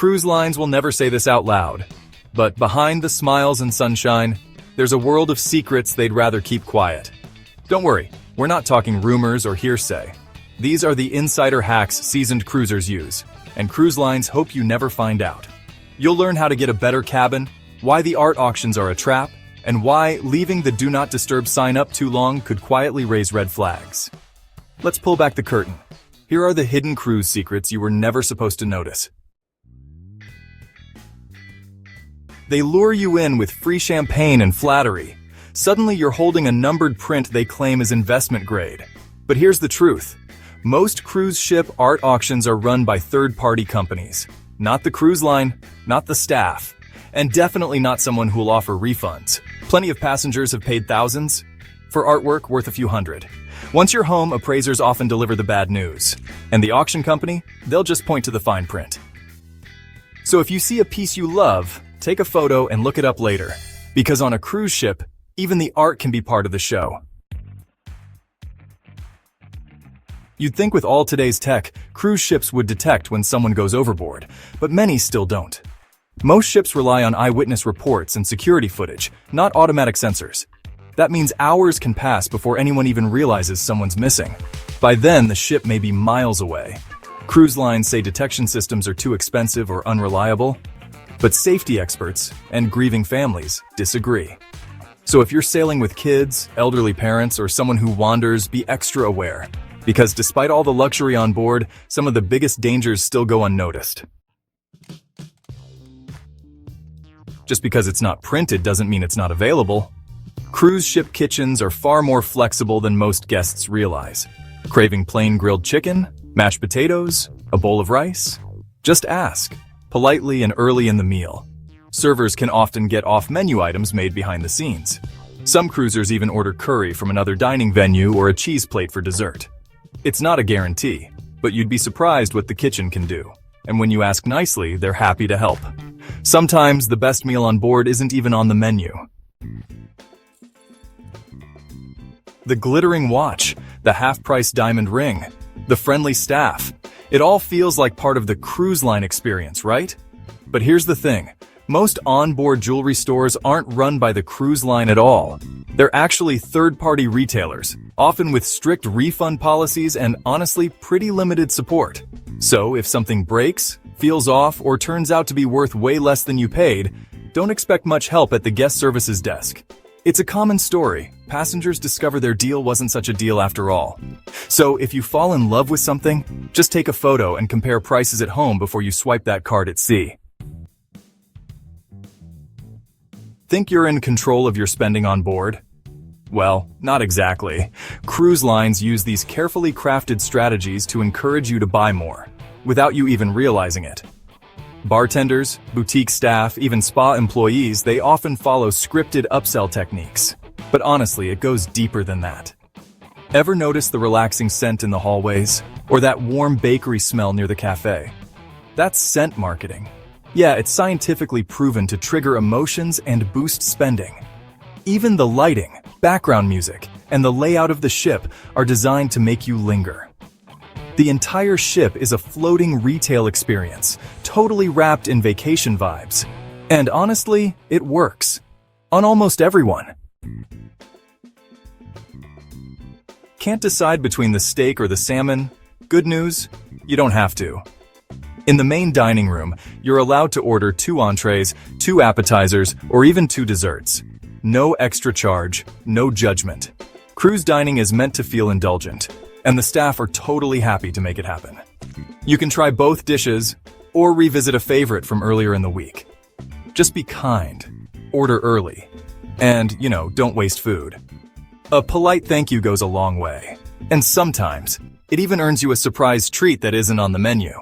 Cruise lines will never say this out loud, but behind the smiles and sunshine, there's a world of secrets they'd rather keep quiet. Don't worry, we're not talking rumors or hearsay. These are the insider hacks seasoned cruisers use, and cruise lines hope you never find out. You'll learn how to get a better cabin, why the art auctions are a trap, and why leaving the Do Not Disturb sign up too long could quietly raise red flags. Let's pull back the curtain. Here are the hidden cruise secrets you were never supposed to notice. They lure you in with free champagne and flattery. Suddenly you're holding a numbered print they claim is investment grade. But here's the truth. Most cruise ship art auctions are run by third-party companies. Not the cruise line, not the staff, and definitely not someone who'll offer refunds. Plenty of passengers have paid thousands for artwork worth a few hundred. Once you're home, appraisers often deliver the bad news. And the auction company, they'll just point to the fine print. So if you see a piece you love, take a photo and look it up later. Because on a cruise ship, even the art can be part of the show. You'd think with all today's tech, cruise ships would detect when someone goes overboard, but many still don't. Most ships rely on eyewitness reports and security footage, not automatic sensors. That means hours can pass before anyone even realizes someone's missing. By then, the ship may be miles away. Cruise lines say detection systems are too expensive or unreliable, but safety experts and grieving families disagree. So if you're sailing with kids, elderly parents, or someone who wanders, be extra aware. Because despite all the luxury on board, some of the biggest dangers still go unnoticed. Just because it's not printed doesn't mean it's not available. Cruise ship kitchens are far more flexible than most guests realize. Craving plain grilled chicken, mashed potatoes, a bowl of rice? Just ask, politely and early in the meal. Servers can often get off-menu items made behind the scenes. Some cruisers even order curry from another dining venue or a cheese plate for dessert. It's not a guarantee, but you'd be surprised what the kitchen can do. And when you ask nicely, they're happy to help. Sometimes the best meal on board isn't even on the menu. The glittering watch, the half-price diamond ring, the friendly staff. It all feels like part of the cruise line experience, right? But here's the thing. Most onboard jewelry stores aren't run by the cruise line at all. They're actually third-party retailers, often with strict refund policies and honestly pretty limited support. So if something breaks, feels off, or turns out to be worth way less than you paid, don't expect much help at the guest services desk. It's a common story. Passengers discover their deal wasn't such a deal after all. So if you fall in love with something, just take a photo and compare prices at home before you swipe that card at sea. Think you're in control of your spending on board? Well, not exactly. Cruise lines use these carefully crafted strategies to encourage you to buy more, without you even realizing it. Bartenders, boutique staff, even spa employees, they often follow scripted upsell techniques. But honestly, it goes deeper than that. Ever notice the relaxing scent in the hallways? Or that warm bakery smell near the cafe? That's scent marketing. Yeah, it's scientifically proven to trigger emotions and boost spending. Even the lighting, background music, and the layout of the ship are designed to make you linger. The entire ship is a floating retail experience, totally wrapped in vacation vibes. And honestly, it works. On almost everyone. Can't decide between the steak or the salmon? Good news, you don't have to. In the main dining room, you're allowed to order 2 entrees, 2 appetizers, or even 2 desserts. No extra charge, no judgment. Cruise dining is meant to feel indulgent, and the staff are totally happy to make it happen. You can try both dishes, or revisit a favorite from earlier in the week. Just be kind, order early, and, don't waste food. A polite thank you goes a long way, and sometimes, it even earns you a surprise treat that isn't on the menu.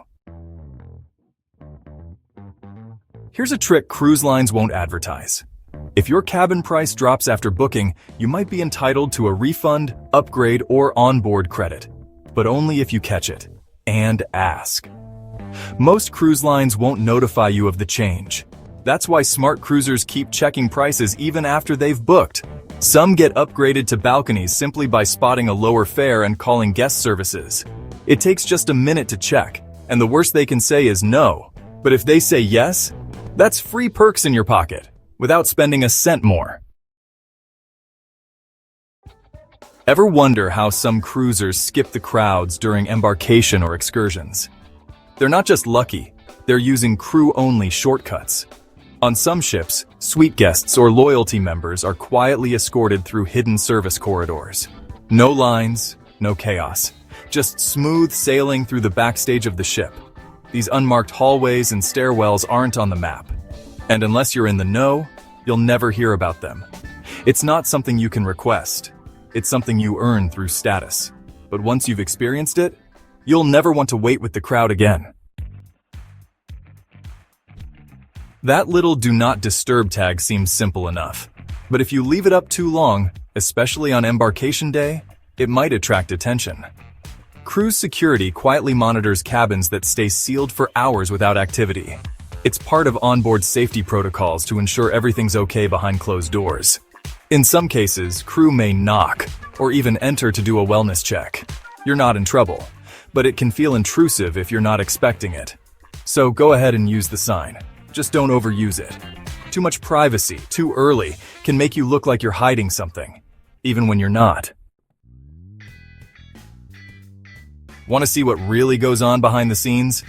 Here's a trick cruise lines won't advertise. If your cabin price drops after booking, you might be entitled to a refund, upgrade, or onboard credit. But only if you catch it. And ask. Most cruise lines won't notify you of the change. That's why smart cruisers keep checking prices even after they've booked. Some get upgraded to balconies simply by spotting a lower fare and calling guest services. It takes just a minute to check, and the worst they can say is no. But if they say yes, that's free perks in your pocket, without spending a cent more. Ever wonder how some cruisers skip the crowds during embarkation or excursions? They're not just lucky, they're using crew-only shortcuts. On some ships, suite guests or loyalty members are quietly escorted through hidden service corridors. No lines, no chaos, just smooth sailing through the backstage of the ship. These unmarked hallways and stairwells aren't on the map. And unless you're in the know, you'll never hear about them. It's not something you can request. It's something you earn through status. But once you've experienced it, you'll never want to wait with the crowd again. That little "do not disturb" tag seems simple enough. But if you leave it up too long, especially on embarkation day, it might attract attention. Cruise security quietly monitors cabins that stay sealed for hours without activity. It's part of onboard safety protocols to ensure everything's okay behind closed doors. In some cases, crew may knock or even enter to do a wellness check. You're not in trouble, but it can feel intrusive if you're not expecting it. So go ahead and use the sign. Just don't overuse it. Too much privacy, too early, can make you look like you're hiding something, even when you're not. Want to see what really goes on behind the scenes?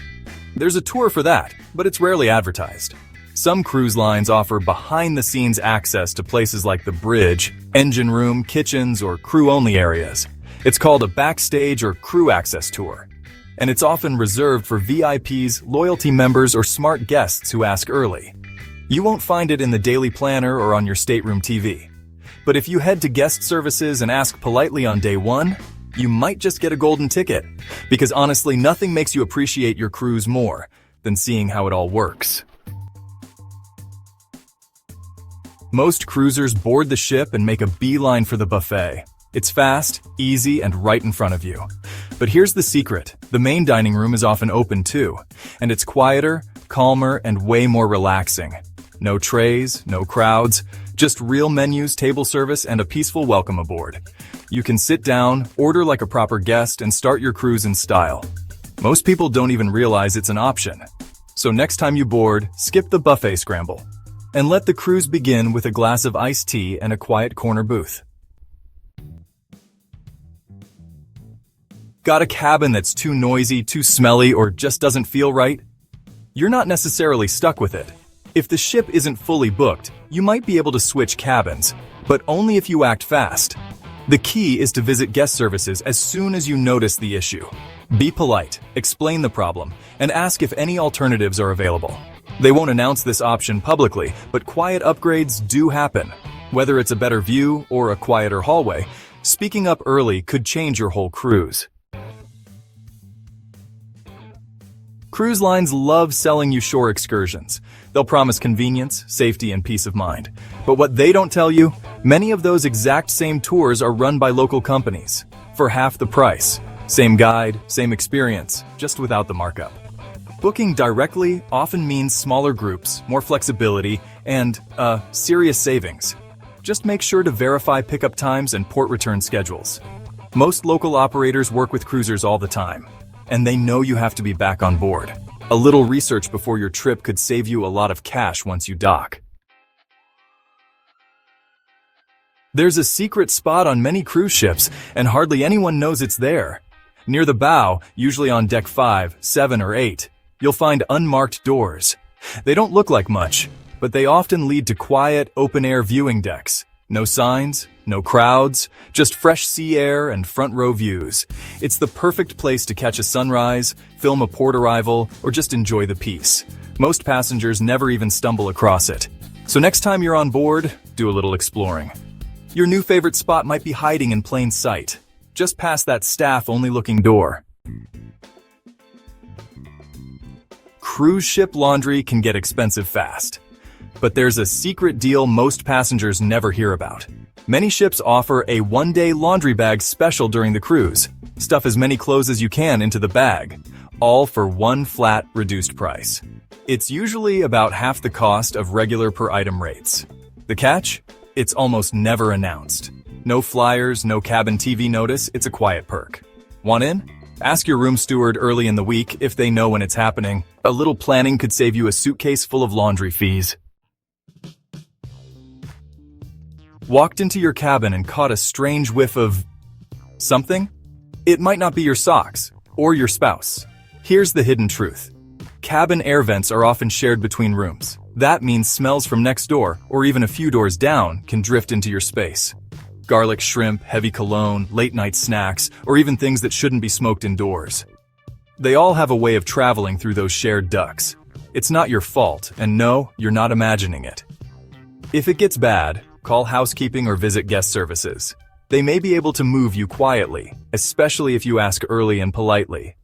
There's a tour for that, but it's rarely advertised. Some cruise lines offer behind-the-scenes access to places like the bridge, engine room, kitchens, or crew-only areas. It's called a backstage or crew access tour. And it's often reserved for VIPs, loyalty members, or smart guests who ask early. You won't find it in the daily planner or on your stateroom TV. But if you head to guest services and ask politely on day one, you might just get a golden ticket. Because honestly, nothing makes you appreciate your cruise more than seeing how it all works. Most cruisers board the ship and make a beeline for the buffet. It's fast, easy, and right in front of you. But here's the secret. The main dining room is often open too, and it's quieter, calmer, and way more relaxing. No trays, no crowds, just real menus, table service, and a peaceful welcome aboard. You can sit down, order like a proper guest, and start your cruise in style. Most people don't even realize it's an option. So next time you board, skip the buffet scramble. And let the cruise begin with a glass of iced tea and a quiet corner booth. Got a cabin that's too noisy, too smelly, or just doesn't feel right? You're not necessarily stuck with it. If the ship isn't fully booked, you might be able to switch cabins, but only if you act fast. The key is to visit guest services as soon as you notice the issue. Be polite, explain the problem, and ask if any alternatives are available. They won't announce this option publicly, but quiet upgrades do happen. Whether it's a better view or a quieter hallway, speaking up early could change your whole cruise. Cruise lines love selling you shore excursions. They'll promise convenience, safety, and peace of mind. But what they don't tell you, many of those exact same tours are run by local companies. For half the price. Same guide, same experience, just without the markup. Booking directly often means smaller groups, more flexibility, and, serious savings. Just make sure to verify pickup times and port return schedules. Most local operators work with cruisers all the time, and they know you have to be back on board. A little research before your trip could save you a lot of cash once you dock. There's a secret spot on many cruise ships, and hardly anyone knows it's there. Near the bow, usually on deck 5, 7, or 8, you'll find unmarked doors. They don't look like much, but they often lead to quiet, open-air viewing decks. No signs, no crowds, just fresh sea air and front-row views. It's the perfect place to catch a sunrise, film a port arrival, or just enjoy the peace. Most passengers never even stumble across it. So next time you're on board, do a little exploring. Your new favorite spot might be hiding in plain sight, just past that staff-only looking door. Cruise ship laundry can get expensive fast. But there's a secret deal most passengers never hear about. Many ships offer a one-day laundry bag special during the cruise. Stuff as many clothes as you can into the bag, all for one flat, reduced price. It's usually about half the cost of regular per-item rates. The catch? It's almost never announced. No flyers, no cabin TV notice, it's a quiet perk. Want in? Ask your room steward early in the week if they know when it's happening. A little planning could save you a suitcase full of laundry fees. Walked into your cabin and caught a strange whiff of something? It might not be your socks or your spouse. Here's the hidden truth. Cabin air vents are often shared between rooms. That means smells from next door or even a few doors down can drift into your space. Garlic shrimp, heavy cologne, late-night snacks, or even things that shouldn't be smoked indoors. They all have a way of traveling through those shared ducts. It's not your fault, and no, you're not imagining it. If it gets bad, call housekeeping or visit guest services. They may be able to move you quietly, especially if you ask early and politely.